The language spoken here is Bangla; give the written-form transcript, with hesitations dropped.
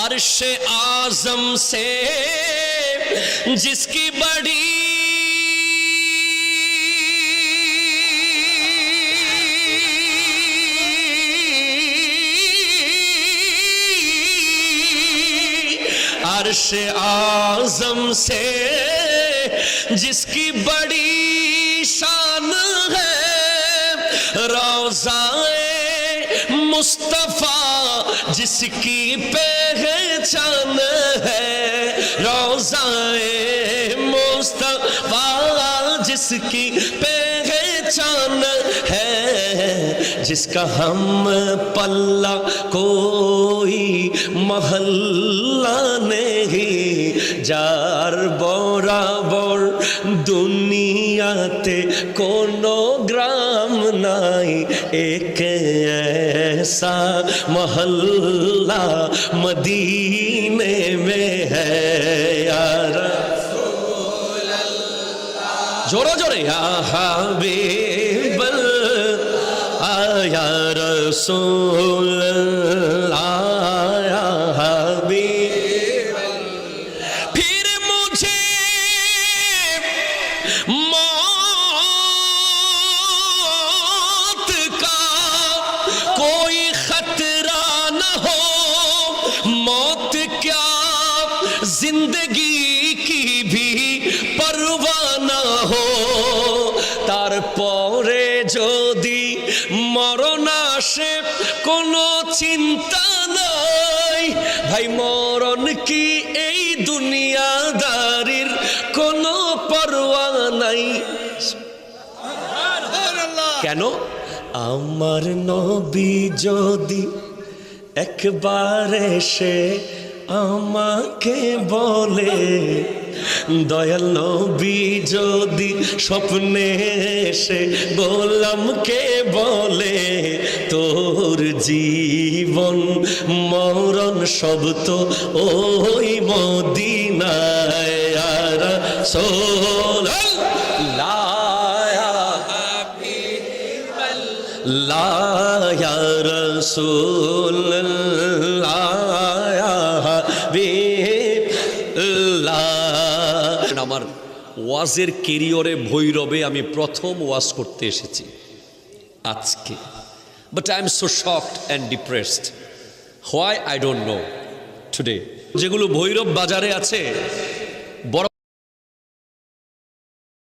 अर्शे आज़म से जिसकी बड़ी अर्शे आज़म से जिसकी बड़ी शान है, रोज़ाए मुस्तफ़ा जिसकी पहचान है, रोज़ाए मुस्तफ़ा जिसकी पहचान है, जिसका हम पल्ला कोई महल्ला नहीं, जार बराबर दुनियाते कोनो ग्राम नाई, एक ऐसा महल्ला मदीने में है यार। जोरो जोरे या हबीब या रसूल या हबीब। फिर मुझे मौत का कोई खतरा न हो, मौत क्या जिंदगी की भी परवाह न हो, तारपरे যদি মরণ আসে কোনো চিন্তা নাই, ভাই মরণ কি এই দুনিয়াদারির কোনো পরোয়া নাই। কেন? আমার নবী যদি একবার এসে আমাকে বলে, দয়াল নবী যদি স্বপ্নে এসে গোলামকে বলে, তোর জীবন মরণ সব তো ওই মদিনায় ইয়া রাসূলুল্লাহ লা ইয়া রাসূলুল্লাহ ইয়া হাবিবাল্লাহ। আমার ওয়াজের ক্যারিয়ারে ভৈরবে আমি প্রথম ওয়াজ করতে এসেছি আজকে, but I am so shocked and depressed. Why I don't know today. যেগুলো ভৈরব বাজারে আছে বড়